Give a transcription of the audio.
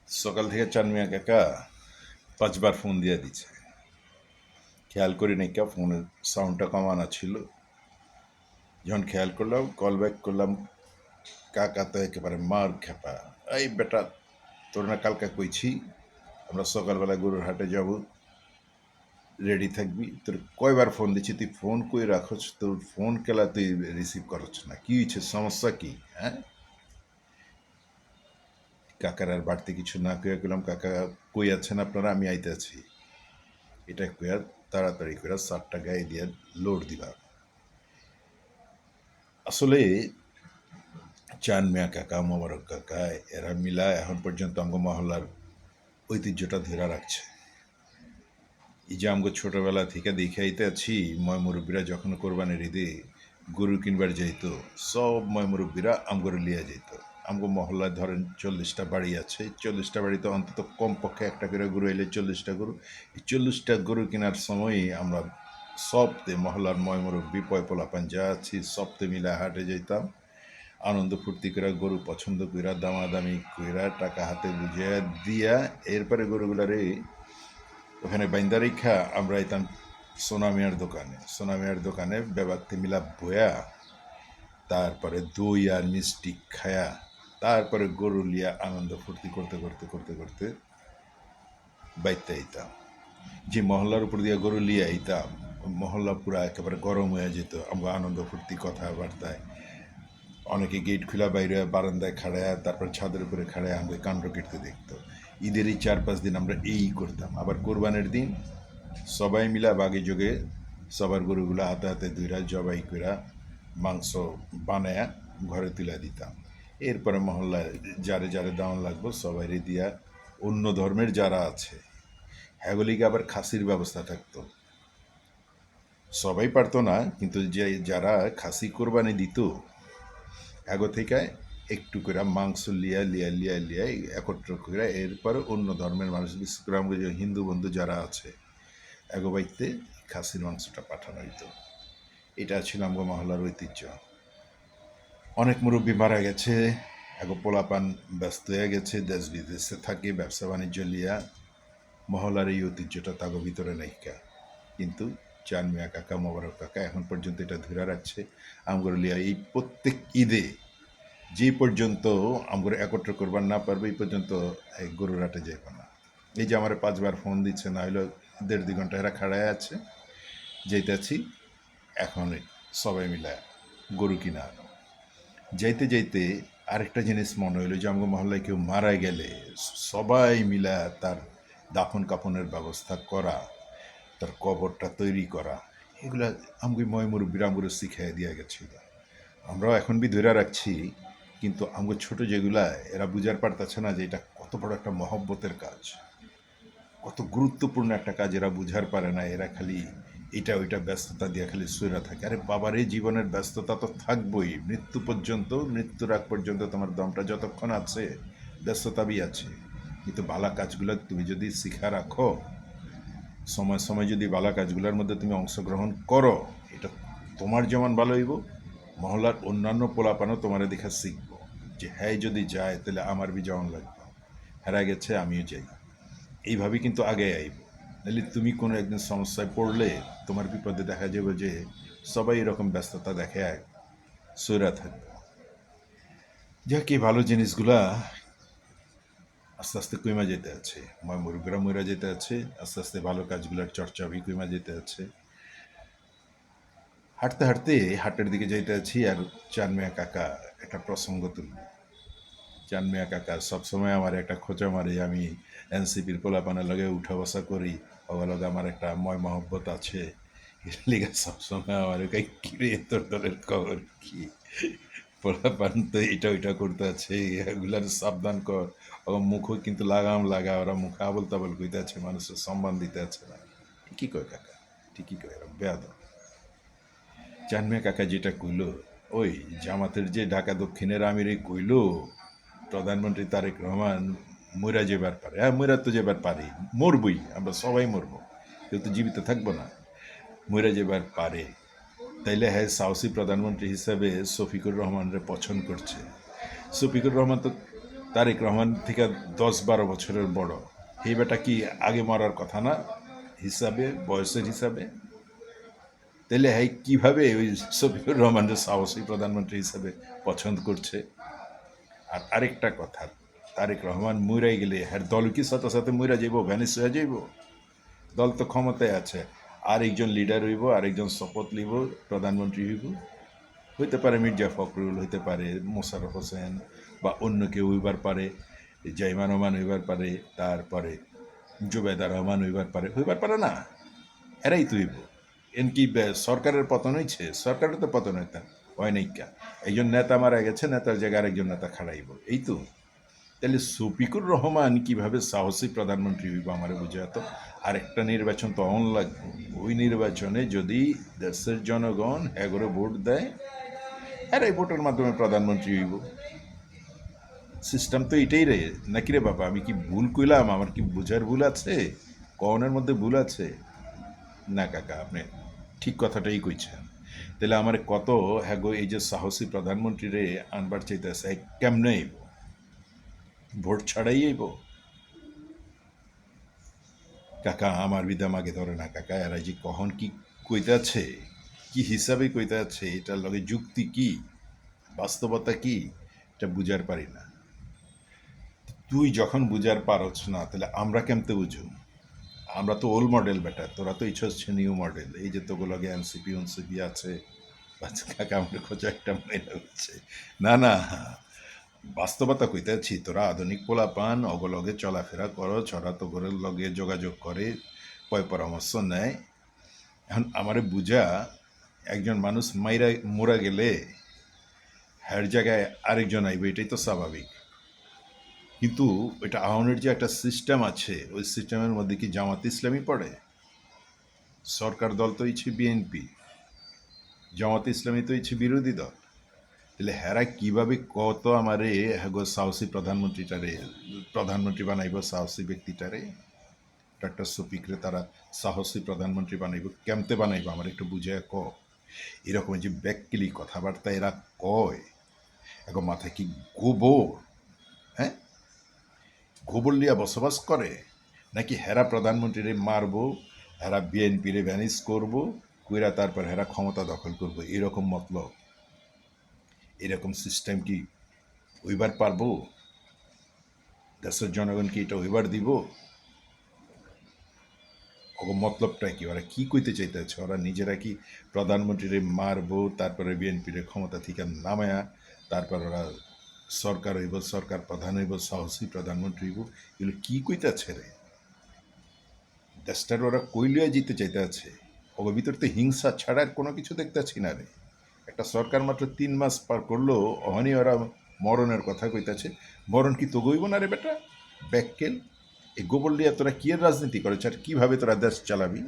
সকাল থেকে চান মিয়া কাকা 5 বার ফোন দিয়ে দিচ্ছে। খেয়াল করি নাই কা ফোনের সাউন্ডটা কমানো ছিল। যখন খেয়াল করলাম কল ব্যাক করলাম, কাকা তো একেবারে মার খেপা। এই বেটা, তোর না কালকা কইছি আমরা সকালবেলা গরুর হাটে যাব, রেডি থাকবি। তোর কয়বার ফোন দিচ্ছি, তুই ফোন কই রাখছ? তোর ফোন কেলা তুই রিসিভ করছ না, কি হয়েছে, সমস্যা কি? হ্যাঁ, কাকার আর বাড়তি কিছু না কইয়া গেলাম, কাকা কই আছেন আপনারা, আমি আইতে আছি। এটা কইয়া তাড়াতাড়ি করে 7টা গায়ে দিয়ে লোড দিলাম। আসলে চান মিয়া কাকা, মোবারক কাকা, এরা মিলা এখন পর্যন্ত আমগো মহল্লার ঐতিহ্যটা ধরে রাখছে। এই যে আমগো ছোটবেলা থেকে দেখে আইতে আছি, ময় মুরব্বীরা যখন কোরবানির ঈদে গরু কিনবার যাইত, সব ময় মুরব্বীরা আমগরে লিয়া যেত। আমগো মহল্লায় ধরেন 40টা বাড়ি আছে, 40টা বাড়িতে অন্তত কমপক্ষে একটা করে গরু এলে 40টা গরু। এই 40টা গরু কেনার সময়ই আমরা সবতে মহল্লার ময় মুরব্বী পয়পোলাপান যা আছি সবতে মিলে হাটে যেতাম। আনন্দ ফুর্তি করে গরু পছন্দ কইরা দামাদামি কইরা টাকা হাতে বুঝিয়া দিয়া এরপরে গরুগুলারে ওখানে বাইন্দা রেখা আমরা এতাম সোনামিয়ার দোকানে। সোনামিয়ার দোকানে বেবাক্তি মিলা বয়া, তারপরে দই আর মিষ্টি খায়া, তারপরে গরু লিয়া আনন্দ ফুর্তি করতে করতে করতে করতে বাইতে আইতাম। যে মহল্লার উপর দিয়ে গরু লিয়ে আইতাম, মহল্লা পুরা একেবারে গরম হয়ে যেত আমরা আনন্দ ফুর্তি কথাবার্তায়। অনেকে গেট খোলা বাইরে বারান্দায় খাড়ায়, তারপর ছাদের উপরে খাড়ায় আমাদের কাণ্ড কেটতে দেখতো। ঈদের এই 4-5 দিন আমরা এই করতাম। আবার কোরবানের দিন সবাই মিলা বাগে যোগে সবার গরুগুলো হাতে হাতে ধুইরা জবাই কইরা মাংস বানায়া ঘরে তুলে দিতাম। এরপরে মহল্লায় যারে যারে দাওয়ান লাগবো সবাইরে দিয়া, অন্য ধর্মের যারা আছে হ্যাগুলিকে আবার খাসির ব্যবস্থা থাকতো। সবাই পারতো না, কিন্তু যে যারা খাসি কোরবানি দিত এগো থেকে একটু করে মাংস লিয়া লিয়া লিয়া লিয়া একত্র করে এরপরে অন্য ধর্মের মানুষ, বিশেষ করে আমাদের যে হিন্দু বন্ধু যারা আছে এগো বাইতে খাসির মাংসটা পাঠানো হইতো। এটা ছিল আমগো মহল্লার ঐতিহ্য। অনেক মুরব্বী মারা গেছে, এগো পোলাপান ব্যস্ত হয়ে গেছে, দেশ বিদেশে থাকে ব্যবসা বাণিজ্য লিয়া। মহল্লার এই ঐতিহ্যটা তাগো ভিতরে নাইকা, কিন্তু চান মিয়া কাকা, মোবারক কাকা এখন পর্যন্ত এটা ধরে রাখছে। আমগর লিয়া এই প্রত্যেক ঈদে যে পর্যন্ত আমরা একত্র করবার না পারবো এই পর্যন্ত এই গরুর হাটে যাইব না। এই যে আমার 5 বার ফোন দিচ্ছে, না হইলো 1.5-2 ঘন্টা এরা খাড়ায় আছে, যাইতেছি এখন সবাই মিলে গরু কিনা আনো। যাইতে যাইতে আরেকটা জিনিস মনে হইলো যে আমাকে মহল্লায় কেউ মারা গেলে সবাই মিলা তার দাফন কাফনের ব্যবস্থা করা, তার কবরটা তৈরি করা, এগুলা আমাকে ময় মুরব্বীরা আমগুলো শিখাই দিয়া গেছিল। আমরাও এখন বি ধরে রাখছি, কিন্তু আমার ছোট যেগুলা এরা বুঝার পারতেছে না যে এটা কত বড় একটা মহব্বতের কাজ, কত গুরুত্বপূর্ণ একটা কাজ। এরা বুঝার পারে না, এরা খালি এটা ওইটা ব্যস্ততা দিয়ে খালি সইরা থাকে। আরে বাবার এই জীবনের ব্যস্ততা তো থাকবই, মৃত্যু পর্যন্ত, মৃত্যুর আগ পর্যন্ত তোমার দমটা যতক্ষণ আছে ব্যস্ততা বি আছে। কিন্তু বালা কাজগুলো তুমি যদি শিখা রাখো, সময় সময় যদি বালা কাজগুলোর মধ্যে তুমি অংশগ্রহণ করো, এটা তোমার যেমন ভালো হইব, মহল্লার অন্যান্য পোলাপানও তোমার দেখা শিখব যে হ্যাঁ যদি যায় তাহলে আমার বি যেমন লাগবে, হেরা গেছে আমিও যাই। এইভাবেই কিন্তু আগে আইব। নাহলে তুমি কোনো একদিন সমস্যায় পড়লে তোমার বিপদে দেখা যাবে যে সবাই এরকম ব্যস্ততা দেখে সইরা থাকবে। যাক, এই ভালো জিনিসগুলা আস্তে আস্তে কইমা যেতে আছে, মুরব্বীরা মইরা যেতে আছে, আস্তে আস্তে ভালো কাজগুলোর চর্চা ভি কইমা যেতে আছে। হাঁটতে হাঁটতে হাটের দিকে যাইতে আছি, আর চান মিয়া কাকা একটা প্রসঙ্গ তুলল। চান মিয়া কাকা সবসময় আমার একটা খোঁচা মারে, আমি এনসিপির পোলাপানের লগে উঠা বসা করি, ওর লগে আমার একটা ময় মহব্বত আছে, এর লিগে সবসময় আমার কিরে তোর দলের খবর কি, পোলাপান তো এটা ওইটা করতে আছে, এগুলার সাবধান কর, ওর মুখও কিন্তু লাগাম লাগা, ওরা মুখে আবল তাবল কইতে আছে, মানুষের সম্মান দিতে আছে না। ঠিকই কয় কাকা, ঠিকই কয়, এরা বেয়াদ। চানমিয়া কাকা যেটা কইল, ওই জামাতের যে ঢাকা দক্ষিণের আমিরে কইল প্রধানমন্ত্রী তারেক রহমান মইরা যেবার পারে, হ্যাঁ মইরা তো যেবার পারি, মরবই, আমরা সবাই মরব, কেউ তো জীবিত থাকবো না, মইরা যেবার পারে। তাইলে হ্যাঁ সাহসী প্রধানমন্ত্রী হিসাবে শফিকুর রহমানরে পছন্দ করছে। শফিকুর রহমান তো তারেক রহমান থেকে 10-12 বছরের বড়, এই বেটা কি আগে মরার কথা না হিসাবে, বয়সের হিসাবে? তাহলে হ্যাঁ কীভাবে ওই শফিকুর রহমানের সাহসী প্রধানমন্ত্রী হিসাবে পছন্দ করছে? আর আরেকটা কথা, তারেক রহমান মইরাই গেলে হ্যাঁ দল কি সাথে সাথে মইরা যাইব, ভ্যানিস হয়ে যাইব? দল তো ক্ষমতায় আছে, আরেকজন লিডার হইব, আরেকজন শপথ লিব, প্রধানমন্ত্রী হইব। হইতে পারে মির্জা ফখরুল, হইতে পারে মোশাররফ হোসেন, বা অন্য কেউ হইবার পারে, জাইমান রহমান হইবার পারে, তারপরে জুবেদা রহমান হইবার পারে না, এরাই তো হইব। এন কি সরকারের পতন হয়েছে? সরকারের তো পতন হয় নাই কা, একজন নেতা মারা গেছে, নেতার জায়গায় আরেকজন নেতা খাড়াইব, এই তো। তাহলে শফিকুর রহমান কিভাবে সাহসী প্রধানমন্ত্রী হইব আমার বুঝাতো। আর একটা নির্বাচন তো অন লাগবে, ওই নির্বাচনে যদি দেশের জনগণ এগারো ভোট দেয়, আর এই ভোটের মাধ্যমে প্রধানমন্ত্রী হইব। সিস্টেম তো এটাই রে, নাকি রে বাবা? আমি কি ভুল কইলাম? আমার কি বোঝার ভুল আছে? কনের মধ্যে ভুল আছে? না কাকা, আপনি ঠিক কথাটাই কইছেন। তাহলে আমার কত হ্যাঁ গো, এই যে সাহসী প্রধানমন্ত্রী রে আনবার চাইতেছে, কেমনে আইব? ভোট ছাড়াই আইব? কাকা আমার বিদাম আগে ধরে না কাকা, এরা যে কখন কি কইতাছে, কি হিসাবে কইতাছে, এটার লগে যুক্তি কি, বাস্তবতা কি, এটা বুঝার পারি না। তুই যখন বুঝার পারছ না, তাহলে আমরা কেমতে বুঝুম? আমরা তো ওল্ড মডেল বেটা, তোরা তো ইচ্ছা হচ্ছে নিউ মডেল। এই যে তোগুলোকে এনসিপি আছে, বাচ্চা কাকা আমার খোঁজা একটা মহিলা হচ্ছে। না না, বাস্তবতা কইতেছি, তোরা আধুনিক পোলা পান, অগলগে চলাফেরা করো, ছড়া তো করে লগে যোগাযোগ করে, পয় পরামর্শ নেয়। এখন আমারে বুঝা, একজন মানুষ মাইরা মোরা গেলে হ্যার জায়গায় আরেকজন আইবে, এটাই তো স্বাভাবিক। কিন্তু এটা আহনের যে একটা সিস্টেম আছে, ওই সিস্টেমের মধ্যে কি জামাত ইসলামী পড়ে? সরকার দল তো ইচ্ছে বিএনপি, জামাত ইসলামী তো ইচ্ছে বিরোধী দল। তাহলে হেরা কিভাবে কত আমারে হ্যাগো সাহসী প্রধানমন্ত্রী বানাইব, সাহসী ব্যক্তিটারে, ডক্টর শফিকরে তারা সাহসী প্রধানমন্ত্রী বানাইব, কেমতে বানাইব আমার একটু বুঝে ক। এরকম যে ব্যাককিলি কথাবার্তা এরা কয়, এখন মাথায় কি গোবর? হ্যাঁ, গোবর লিয়া বসবাস করে? নাকি হেরা প্রধানমন্ত্রীরে মারবো, হেরা বিএনপিরে ভ্যানিস করবো, কইরা তারপর হেরা ক্ষমতা দখল করবো, এরকম মতলব? এরকম সিস্টেম কি ওইবার পারবো? দেশের জনগণ কি এটা ওইবার দিব? মতলবটা কি, ওরা কি কইতে চাইতেছে? ওরা নিজেরা কি প্রধানমন্ত্রীরে মারবো, তারপরে বিএনপির ক্ষমতা থেকে নামায়া তারপর ওরা সরকার হইব, সরকার প্রধান হইব, সাহসী প্রধানমন্ত্রী হইব? এগুলো কি কইতেছে রে? দেশটার ওরা কইলিয়া জিতে চাইতে আছে। ওর ভিতর তো হিংসা ছাড়া আর কোনো কিছু দেখতেছি না রে। একটা সরকার মাত্র 3 মাস পার করলো, অহনি ওরা মরণের কথা কইতাছে। মরণ কি তো গইব না রে বেটা? ব্যাককেল, এই গোবর লিয়া তোরা কি এর রাজনীতি করেছ, আর কিভাবে তোরা দেশ চালাবি?